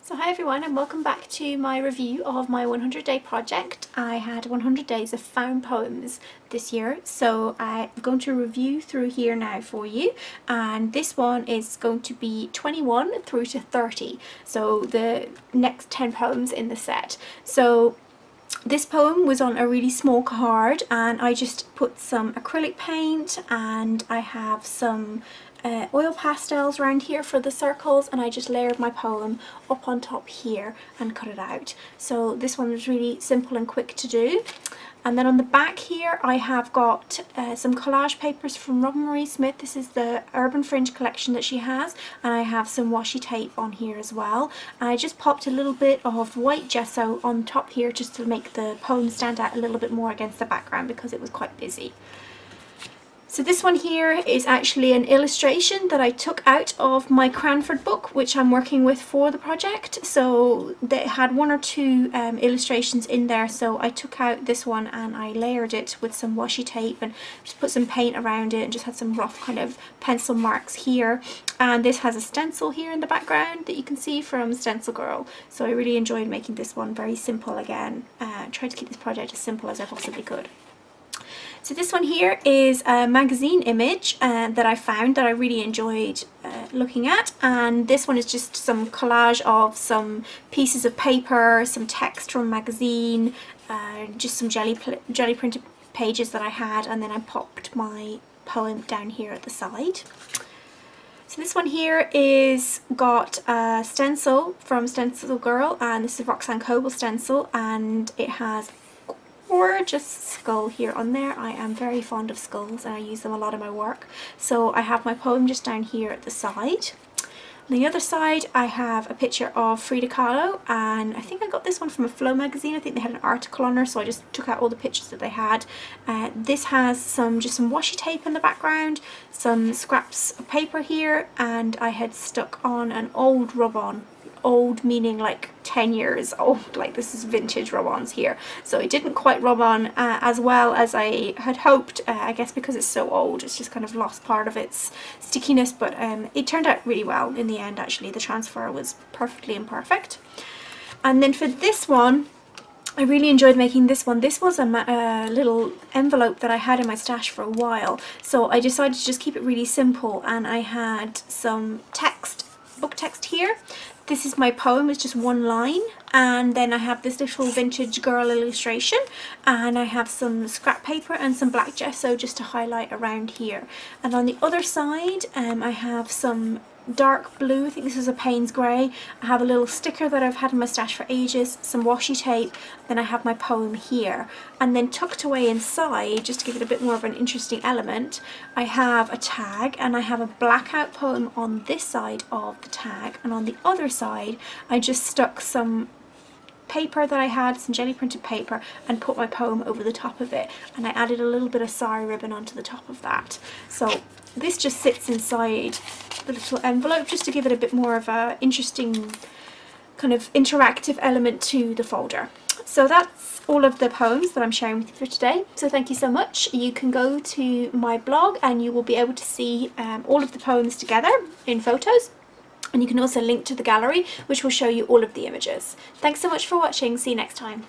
So hi everyone, and welcome back to my review of my 100-day project. I had 100 days of found poems this year, so I'm going to review through here now for you, and this one is going to be 21 through to 30, so the next 10 poems in the set. So this poem was on a really small card, and I just put some acrylic paint, and I have some oil pastels around here for the circles, and I just layered my poem up on top here and cut it out. So this one was really simple and quick to do. And then on the back here I have got some collage papers from Robin Marie Smith. This is the Urban Fringe collection that she has, and I have some washi tape on here as well. And I just popped a little bit of white gesso on top here just to make the poem stand out a little bit more against the background because it was quite busy. So this one here is actually an illustration that I took out of my Cranford book, which I'm working with for the project. So they had one or two illustrations in there, so I took out this one and I layered it with some washi tape and just put some paint around it and just had some rough kind of pencil marks here. And this has a stencil here in the background that you can see from Stencil Girl. So I really enjoyed making this one very simple again. Tried to keep this project as simple as I possibly could. So this one here is a magazine image that I found that I really enjoyed looking at, and this one is just some collage of some pieces of paper, some text from a magazine, just some jelly printed pages that I had, and then I popped my poem down here at the side. So this one here is got a stencil from Stencil Girl, and this is Roxanne Coble stencil, and it has gorgeous skull here on there. I am very fond of skulls and I use them a lot in my work. So I have my poem just down here at the side. On the other side I have a picture of Frida Kahlo, and I think I got this one from a Flow magazine. I think they had an article on her, so I just took out all the pictures that they had. This has just some washi tape in the background, some scraps of paper here, and I had stuck on an old rub-on. Old meaning like 10 years old, like this is vintage rub-ons here, so it didn't quite rub on as well as I had hoped. I guess because it's so old it's just kind of lost part of its stickiness, but it turned out really well in the end. Actually, the transfer was perfectly imperfect. And then for this one, I really enjoyed making this one. This was a little envelope that I had in my stash for a while, so I decided to just keep it really simple, and I had some text, book text here. This is my poem, it's just one line, and then I have this little vintage girl illustration, and I have some scrap paper and some black gesso just to highlight around here. And on the other side I have some dark blue, I think this is a Payne's grey. I have a little sticker that I've had in my stash for ages, some washi tape, then I have my poem here. And then tucked away inside, just to give it a bit more of an interesting element, I have a tag, and I have a blackout poem on this side of the tag, and on the other side I just stuck some paper that I had, some jelly printed paper, and put my poem over the top of it, and I added a little bit of sari ribbon onto the top of that. So this just sits inside the little envelope just to give it a bit more of a interesting kind of interactive element to the folder. So that's all of the poems that I'm sharing with you for today. So thank you so much. You can go to my blog and you will be able to see all of the poems together in photos. And you can also link to the gallery, which will show you all of the images. Thanks so much for watching. See you next time.